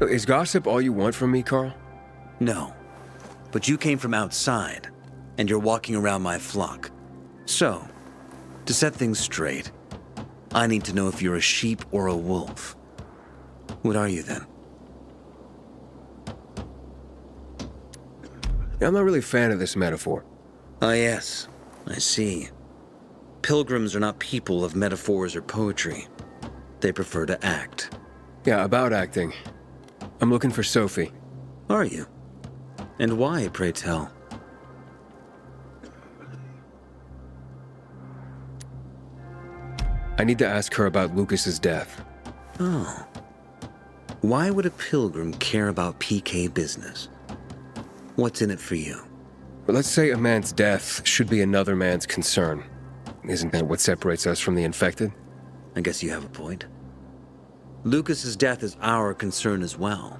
Is gossip all you want from me, Carl? No. But you came from outside, and you're walking around my flock. So, to set things straight, I need to know if you're a sheep or a wolf. What are you then? I'm not really a fan of this metaphor. Ah, yes. I see. Pilgrims are not people of metaphors or poetry. They prefer to act. Yeah, about acting. I'm looking for Sophie. Are you? And why, pray tell? I need to ask her about Lucas's death. Oh. Why would a pilgrim care about PK business? What's in it for you? But let's say a man's death should be another man's concern. Isn't that what separates us from the infected? I guess you have a point. Lucas's death is our concern as well,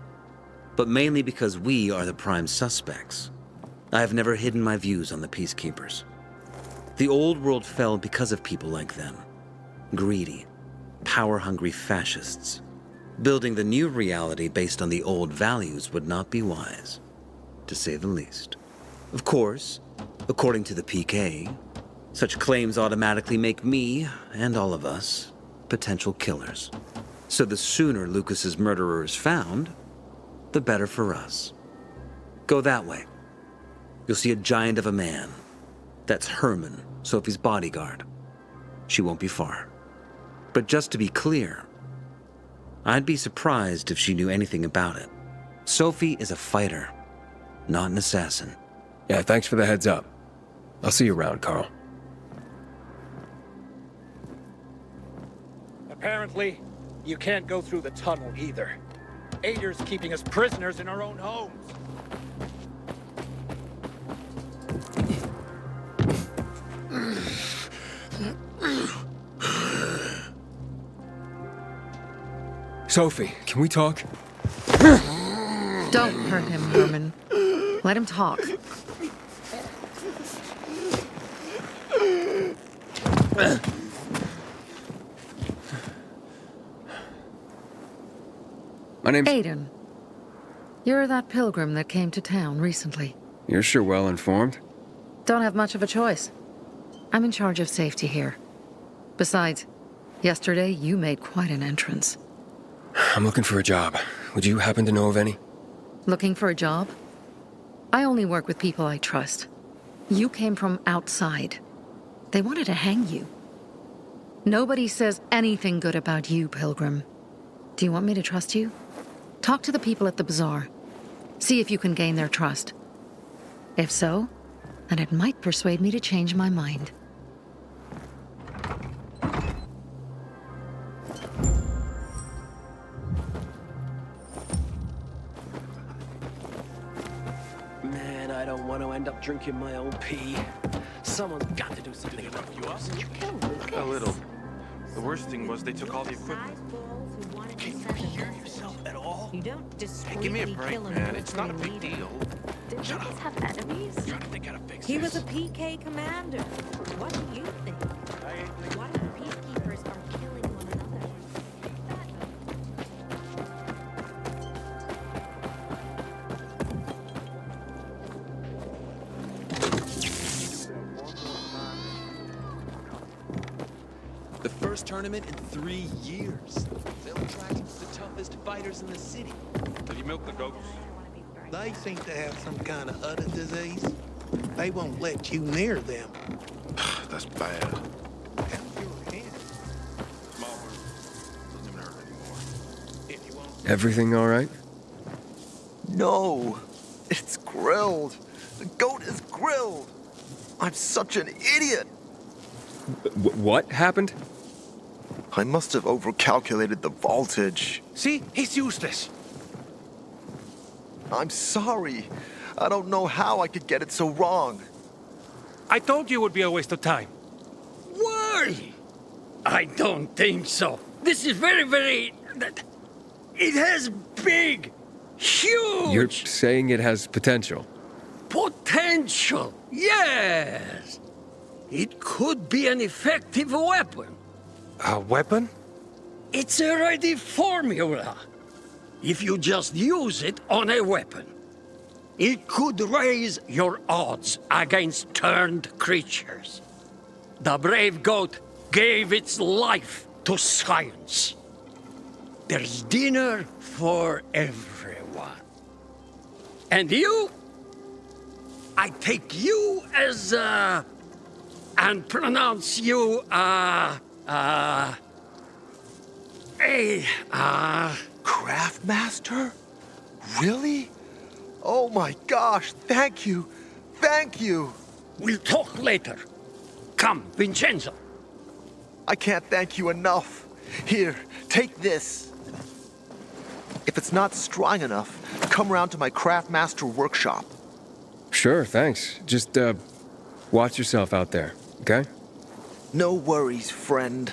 but mainly because we are the prime suspects. I have never hidden my views on the Peacekeepers. The old world fell because of people like them. Greedy, power-hungry fascists. Building the new reality based on the old values would not be wise, to say the least. Of course, according to the PK, such claims automatically make me, and all of us, potential killers. So the sooner Lucas's murderer is found, the better for us. Go that way. You'll see a giant of a man. That's Herman, Sophie's bodyguard. She won't be far. But just to be clear, I'd be surprised if she knew anything about it. Sophie is a fighter, not an assassin. Yeah, thanks for the heads up. I'll see you around, Carl. Apparently, you can't go through the tunnel either. Ader's keeping us prisoners in our own homes. Sophie, can we talk? Don't hurt him, Herman. Let him talk. My name's... Aiden. You're that pilgrim that came to town recently. You're sure well informed. Don't have much of a choice. I'm in charge of safety here. Besides, yesterday you made quite an entrance. I'm looking for a job. Would you happen to know of any? Looking for a job? I only work with people I trust. You came from outside. They wanted to hang you. Nobody says anything good about you, Pilgrim. Do you want me to trust you? Talk to the people at the bazaar. See if you can gain their trust. If so, then it might persuade me to change my mind. Man, I don't want to end up drinking my own pee. Someone's got to do something about you up? Did you kill Lucas? A little. The worst thing was they took all the equipment. Can you hear yourself at all? You don't discreetly Hey, give me a break, kill a man. It's not a military big leader. deal. Did Shut Lucas up. have enemies? I'm trying to think how to fix He this. was a PK commander. What do you think? What if peacekeepers are killing one another? The first tournament in 3 years. They'll attract the toughest fighters in the city. Have you milked the goats? They seem to have some kind of other disease. They won't let you near them. That's bad. How's your hand? Small wound. Doesn't even hurt anymore. If you want Everything all right? No, it's grilled. The goat is grilled. I'm such an idiot. What happened? I must have overcalculated the voltage. See? He's useless. I'm sorry. I don't know how I could get it so wrong. I told you it would be a waste of time. Why? I don't think so. This is very... It has big, huge... You're saying it has potential. Potential, yes. It could be an effective weapon. A weapon? It's a ready formula. if you just use it on a weapon. It could raise your odds against turned creatures. The brave goat gave its life to science. There's dinner for everyone. And you? I take you as, and pronounce you, Craftmaster? Really? Oh my gosh, thank you. Thank you. We'll talk later. Come, Vincenzo. I can't thank you enough. Here, take this. If it's not strong enough, come round to my Craftmaster workshop. Sure, thanks. Just, watch yourself out there, okay? No worries, friend.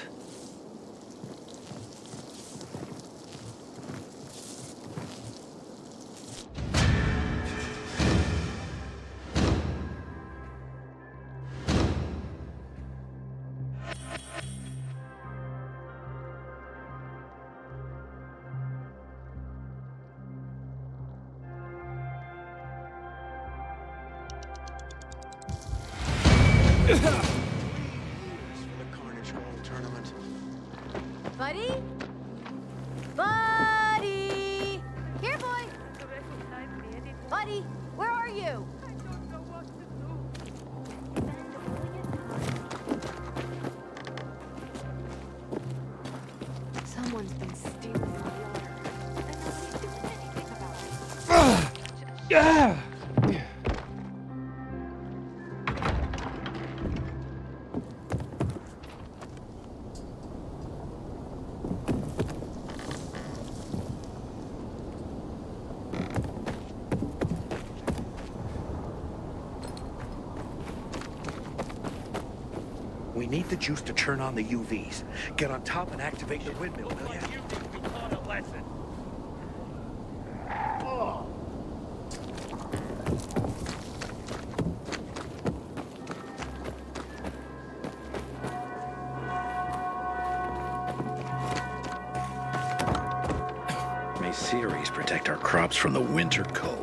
Buddy? Buddy! Here, boy! Buddy, where are you? Someone's been stealing our water. And nobody's doing anything about it. We need the juice to turn on the UVs. Get on top and activate the windmill, will ya? You think we taught a lesson. Oh. May Ceres protect our crops from the winter cold.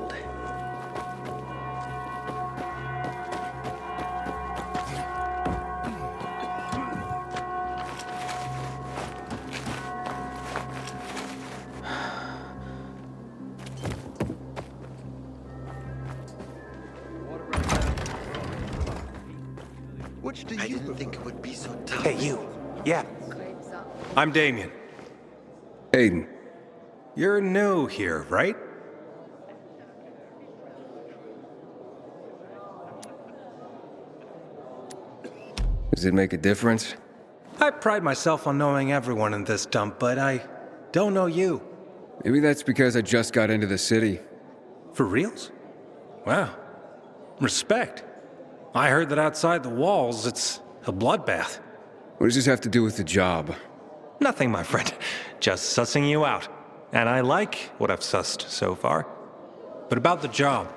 Which do you didn't think it would be so tough. Hey, you. Yeah. I'm Damien. Aiden. You're new here, right? Does it make a difference? I pride myself on knowing everyone in this dump, but I don't know you. Maybe that's because I just got into the city. For reals? Wow. Respect. I heard that outside the walls, it's a bloodbath. What does this have to do with the job? Nothing, my friend. Just sussing you out. And I like what I've sussed so far. But about the job.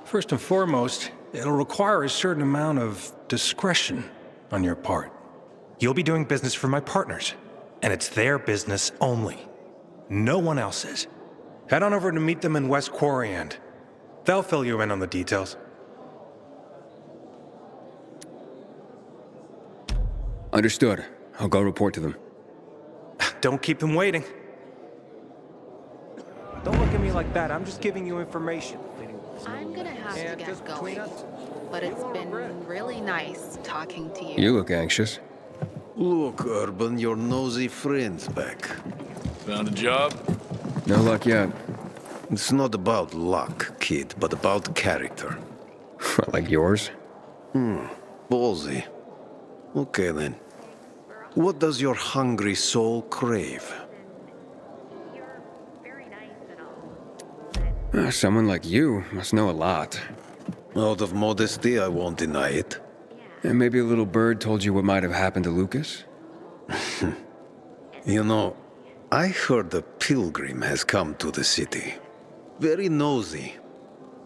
First and foremost, it'll require a certain amount of discretion on your part. You'll be doing business for my partners, and it's their business only. No one else's. Head on over to meet them in West Quarry End. They'll fill you in on the details. Understood. I'll go report to them. Don't keep them waiting. Don't look at me like that. I'm just giving you information. I'm gonna have to get going, but it's been really nice talking to you. You look anxious. Look, Urban, your nosy friend's back. Found a job? No luck yet. It's not about luck, kid, but about character. Like yours? Ballsy. Okay, then. What does your hungry soul crave? Someone like you must know a lot. Out of modesty, I won't deny it. And maybe a little bird told you what might have happened to Lucas? You know, I heard a pilgrim has come to the city. Very nosy.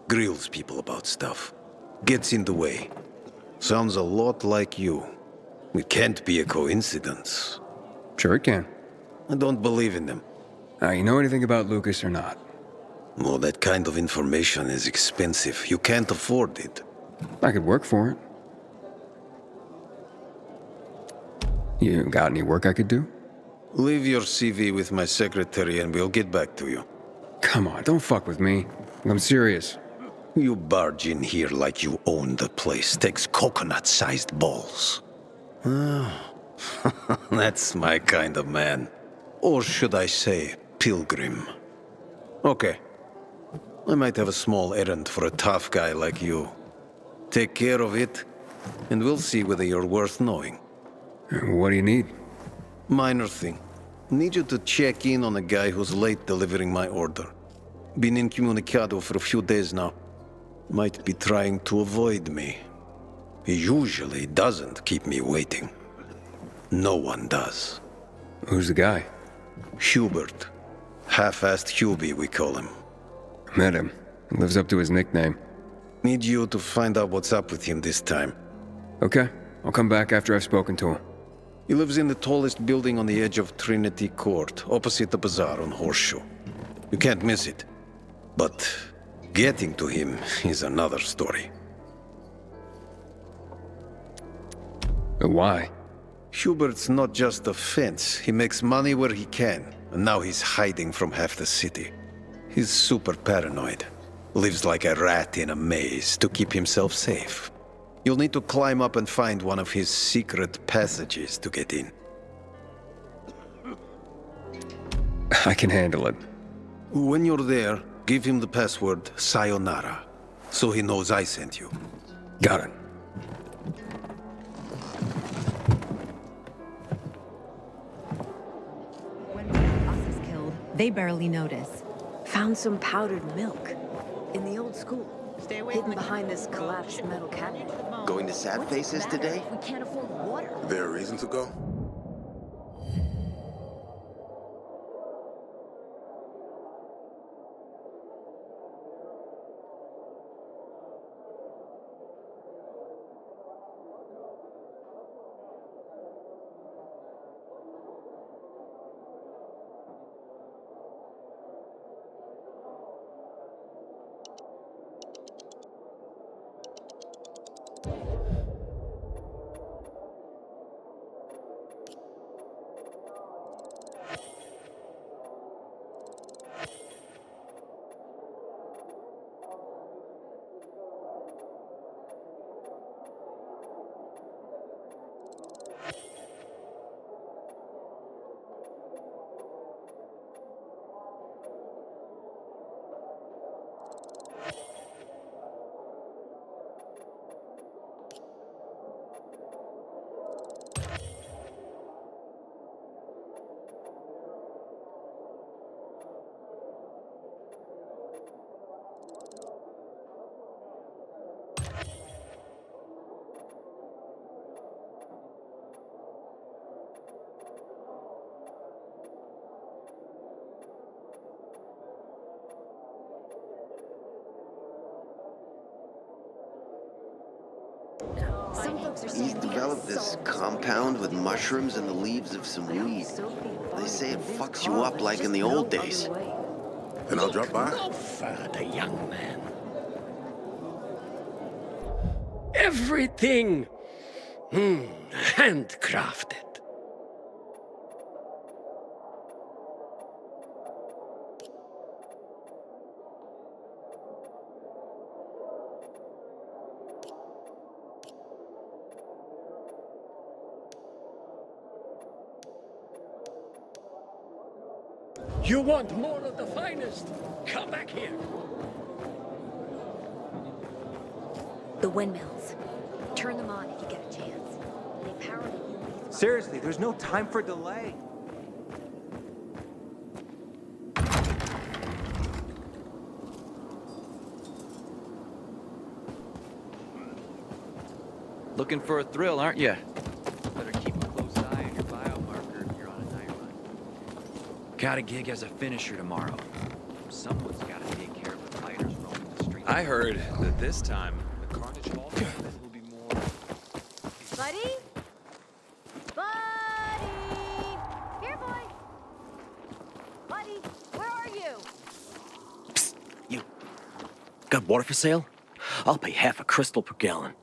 Grills people about stuff. Gets in the way. Sounds a lot like you. It can't be a coincidence. Sure it can. I don't believe in them. You know anything about Lucas or not? Well, that kind of information is expensive. You can't afford it. I could work for it. You got any work I could do? Leave your CV with my secretary and we'll get back to you. Come on, don't fuck with me. I'm serious. You barge in here like you own the place. Takes coconut-sized balls. Oh, that's my kind of man. Or should I say, pilgrim. Okay. I might have a small errand for a tough guy like you. Take care of it, and we'll see whether you're worth knowing. What do you need? Minor thing. Need you to check in on a guy who's late delivering my order. Been incommunicado for a few days now. Might be trying to avoid me. He usually doesn't keep me waiting. No one does. Who's the guy? Hubert. Half-assed Hubie, we call him. Met him. He lives up to his nickname. Need you to find out what's up with him this time. Okay. I'll come back after I've spoken to him. He lives in the tallest building on the edge of Trinity Court, opposite the bazaar on Horseshoe. You can't miss it. But getting to him is another story. Why? Hubert's not just a fence. He makes money where he can, and now he's hiding from half the city. He's super paranoid. Lives like a rat in a maze to keep himself safe. You'll need to climb up and find one of his secret passages to get in. I can handle it. When you're there, give him the password Sayonara, so he knows I sent you. Got it. When one of us is killed, they barely notice. Found some powdered milk in the old school. Hidden behind this collapsed metal cabinet. Going to Sad Faces today? We can't afford water. There a reason to go? He's developed this compound with mushrooms and the leaves of some weed. They say it fucks you up like in the old days. Then I'll drop by. No further, young man. Everything handcrafted. You want more of the finest? Come back here. The windmills. Turn them on if you get a chance. They power the Seriously, there's no time for delay. Looking for a thrill, aren't you? Better keep a close eye on your biomarker if you're on a night run. Got a gig as a finisher tomorrow. Someone's got to take care of the fighters roaming the streets. I heard that this time, the Carnage Hall tournament will be more... Buddy? Buddy! Here, boy! Buddy! You got water for sale? I'll pay half a crystal per gallon.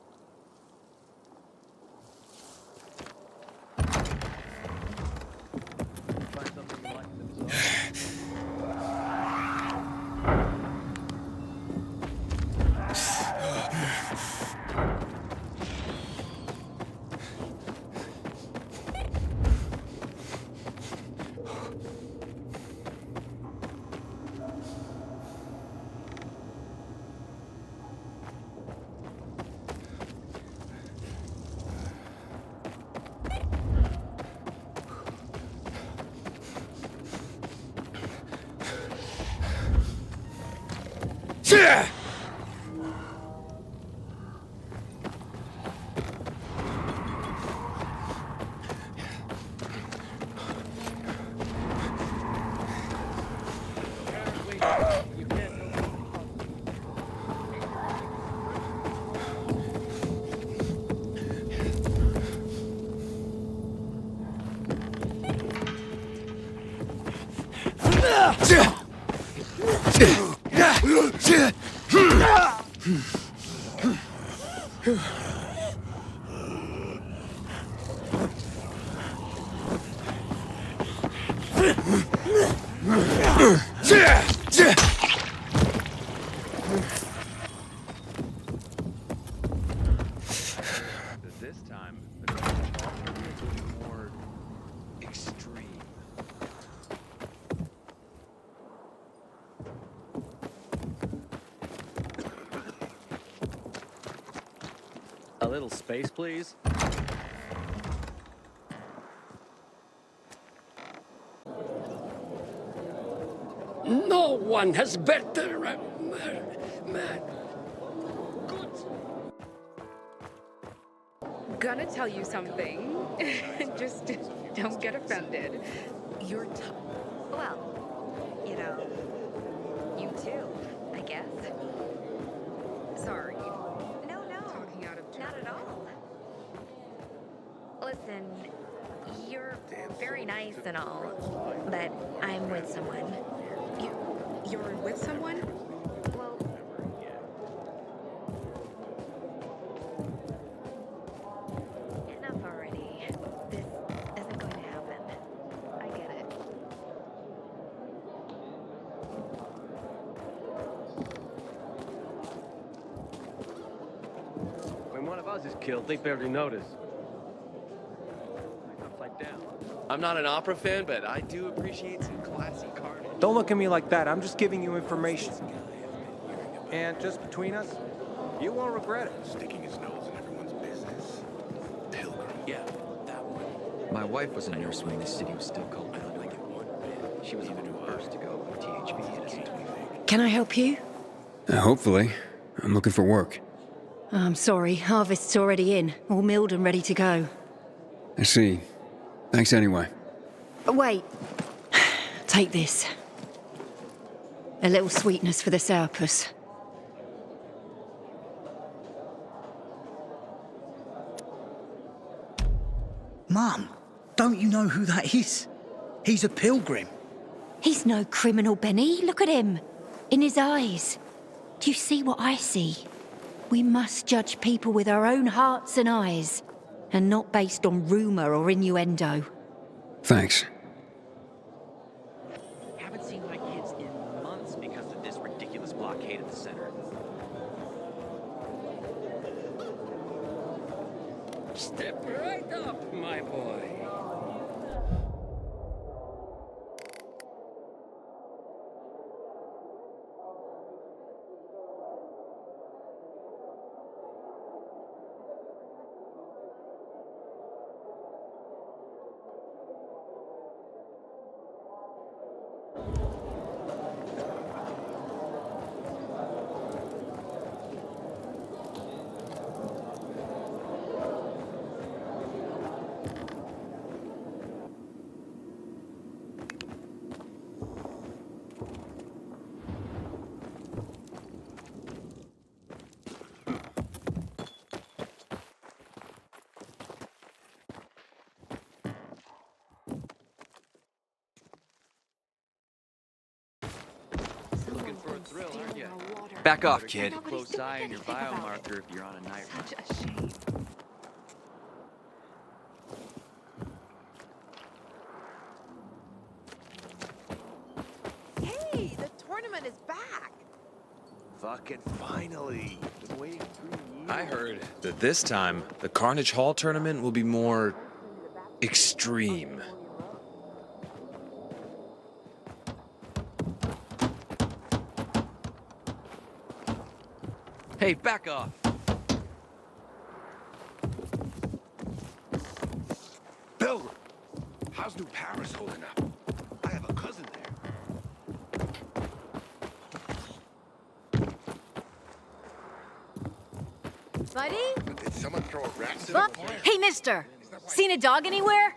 This time, the goal is a little more extreme. A little space, please. No one has better. Gonna tell you something. Just don't get offended. You're Well, you know, you too, I guess. sorry. No, Talking out of turn. not at all. Listen, you're very nice and all, but I'm with someone. You're with someone? Well, enough already. This isn't going to happen. I get it. When one of us is killed, they barely notice. Upside down. I'm not an opera fan, but I do appreciate some classy carving. Don't look at me like that. I'm just giving you information. And just between us, you won't regret it. Sticking his nose in everyone's business. Pilgrim. Yeah, that one. My wife was a nurse when this city was still called Pilgrim. She was one of the first to go THB. Can I help you? Hopefully. I'm looking for work. I'm sorry, harvest's already in, all milled and ready to go. I see. Thanks anyway. Wait. Take this. A little sweetness for the sourpuss. Mum, don't you know who that is? He's a pilgrim. He's no criminal, Benny. Look at him. In his eyes. Do you see what I see? We must judge people with our own hearts and eyes, and not based on rumor or innuendo. Thanks. Haven't seen my kids in months because of this ridiculous blockade at the center. Step right up, my boy. looking for a thrill, aren't you? Back off, kid. Keep a close eye on your biomarker if you're on a night run. Such a shame. Hey, the tournament is back. Fucking finally. Been waiting 3 years. I heard that this time, the Carnage Hall tournament will be more extreme. Hey, back off. Bill, how's New Paris holding up? I have a cousin there. Buddy? Did someone throw a rat in Look! Hey, mister! Seen a dog anywhere?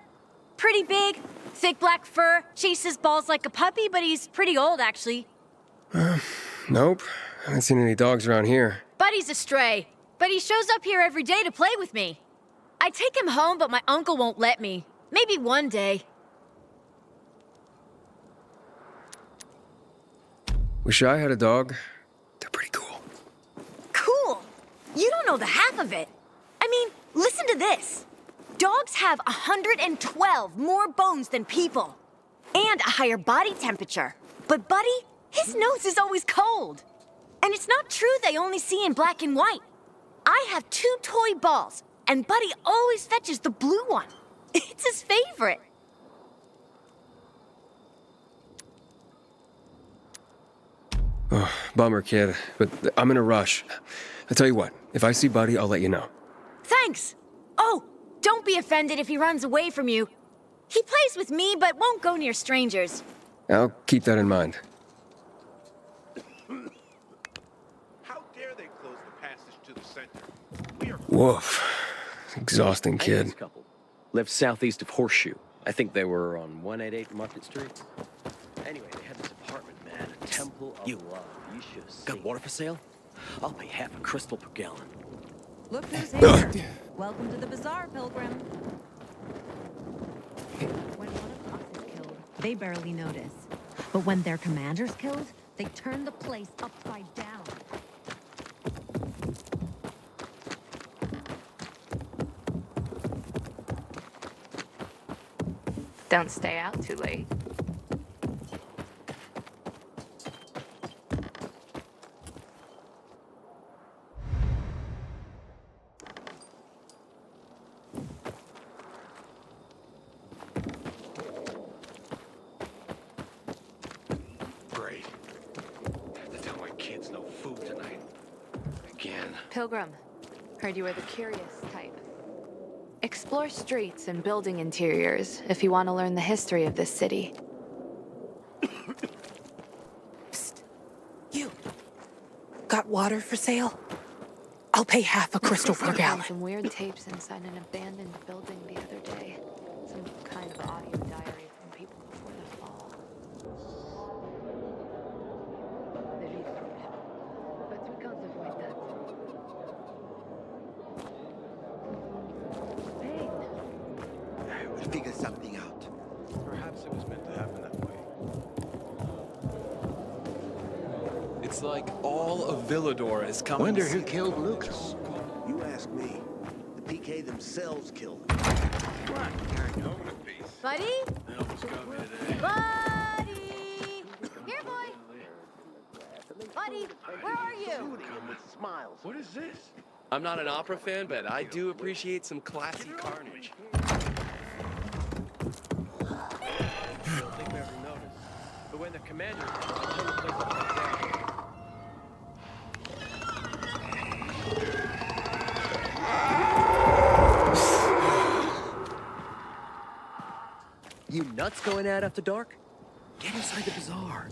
Pretty big, thick black fur, chases balls like a puppy, but he's pretty old, actually. Nope. I haven't seen any dogs around here. Buddy's a stray, but he shows up here every day to play with me. I take him home, but my uncle won't let me. Maybe one day. Wish I had a dog. They're pretty cool. Cool! You don't know the half of it. I mean, listen to this. Dogs have 112 more bones than people, and a higher body temperature. But Buddy, his nose is always cold. And it's not true they only see in black and white. I have 2 toy balls, and Buddy always fetches the blue one. It's his favorite. Oh, bummer, kid. But I'm in a rush. I'll tell you what, if I see Buddy, I'll let you know. Thanks. Oh, don't be offended if he runs away from you. He plays with me, but won't go near strangers. I'll keep that in mind. How dare they close the passage to the center? We are Woof. Exhausting, I know kid. this couple. Lived southeast of Horseshoe. I think they were on 188 Market Street. Anyway, they had this apartment, man. A temple of love. You should have seen. Got water for sale? I'll pay half a crystal per gallon. Look who's here. Welcome to the bazaar, Pilgrim. When one of us is killed, they barely notice. But when their commander's killed, they turn the place upside down. Don't stay out too late. great. I have to tell my kids no food tonight. Again. Pilgrim, heard you were the curious type. Explore streets and building interiors if you want to learn the history of this city. Psst. You. Got water for sale? I'll pay half a crystal per gallon. Some weird tapes inside an abandoned building the other day. Some kind of audio diary from people before the fall. We'll figure something out. Perhaps it was meant to happen that way. It's like all of Villador is coming. Wonder to who see killed the Lucas. You ask me. The PK themselves killed him. Buddy? Buddy! Here, boy! Buddy, where are you? Smiles. What is this? I'm not an opera fan, but I do appreciate some classy carnage. I don't think we ever noticed. But when the commander turned the place upside down. You nuts going out after dark? Get inside the bazaar.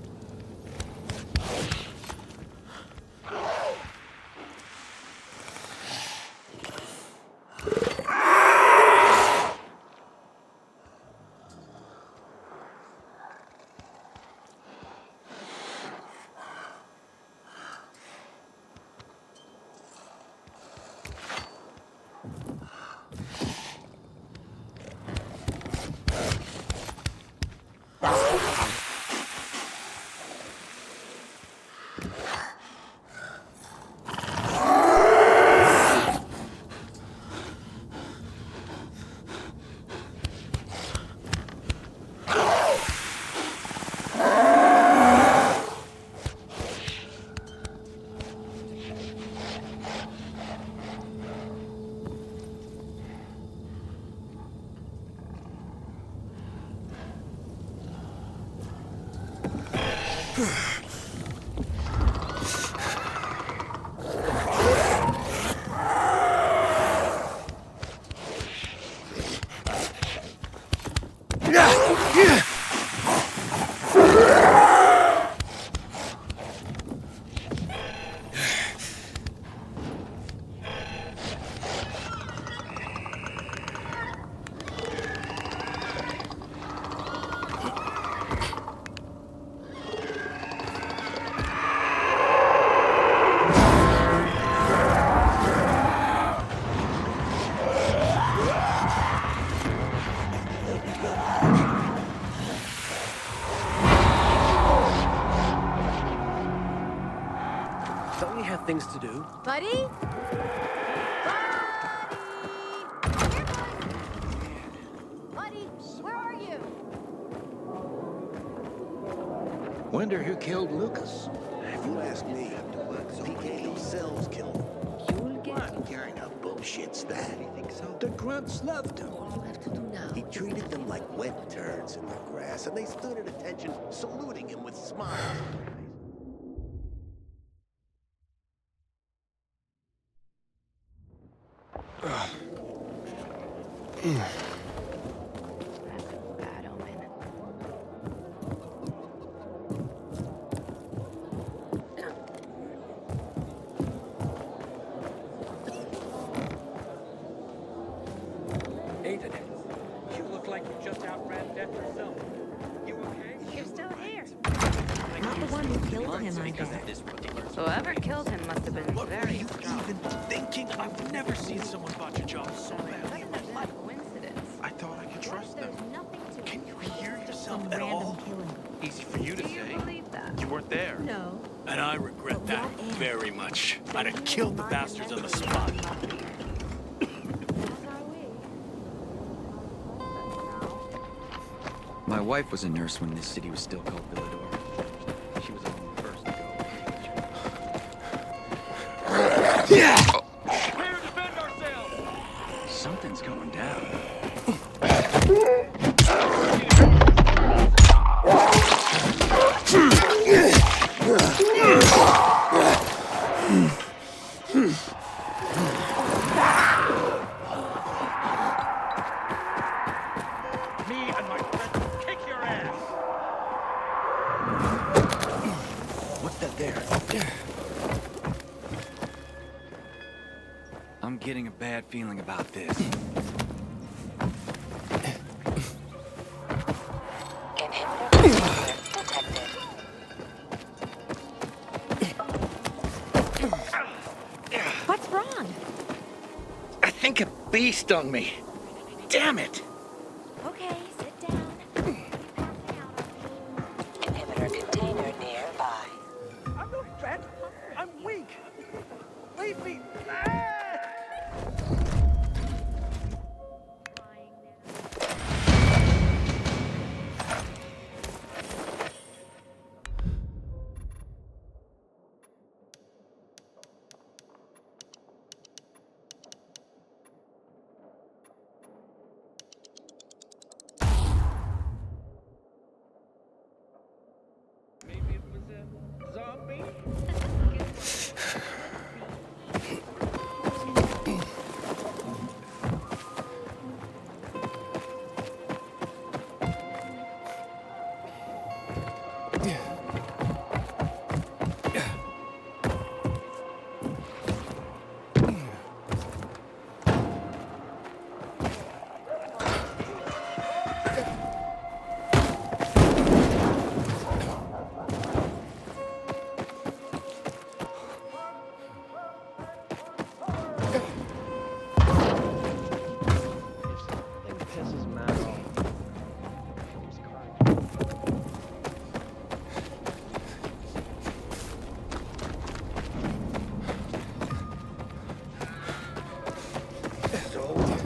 Don't you have things to do? Buddy? Buddy, where are you? Wonder who killed Lucas? If you ask me, PK themselves killed him. What kind of bullshit's that? The grunts loved him. He treated them like wet turds in the grass, and they stood at attention, saluting him with smiles. Bad omen. Aiden, you look like you just outran death yourself. You okay? You're still here. Not the one who killed him, I bet. Whoever killed him must have been very strong. Even thinking I've never seen someone botch a job so badly. Coincidence. I thought I could trust them. Can you hear yourself Some at random all? killing. Easy for you to Do you say. believe that? You weren't there. No. And I regret that very much. I'd have killed the bastards on the spot. My wife was a nurse when this city was still called 𝕬𝖗𝖘𝖊𝖓𝖆𝖑. She was among the first to go. Prepare to defend ourselves! Something's going down. Me and my friends will kick your ass! What's that there? I'm getting a bad feeling about this. What's wrong? I think a bee stung me. Damn it! Okay, sit down. Inhibitor container nearby. I'm not fat. I'm weak. Leave me. Maybe it was a zombie?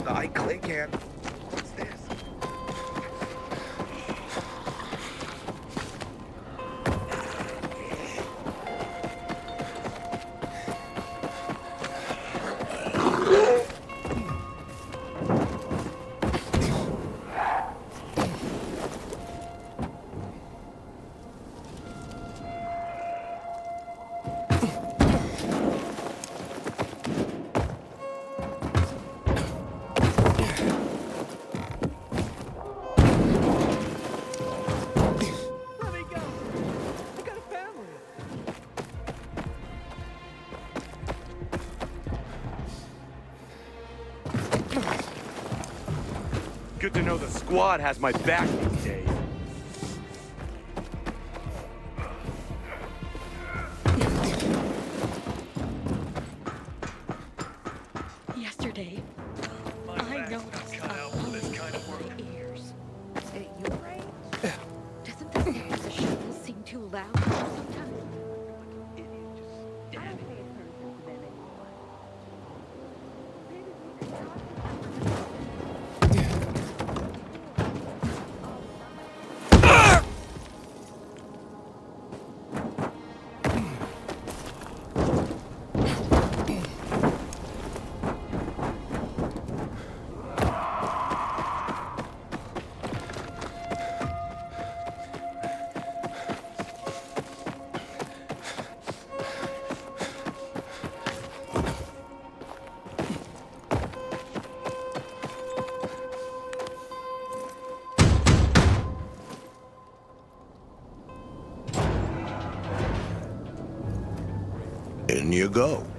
I click and what's this? Good to know the squad has my back these days. Yesterday, I noticed a hole in my ears. Hey, you right? Doesn't the sound of the shovels seem too loud sometimes? I don't In you go.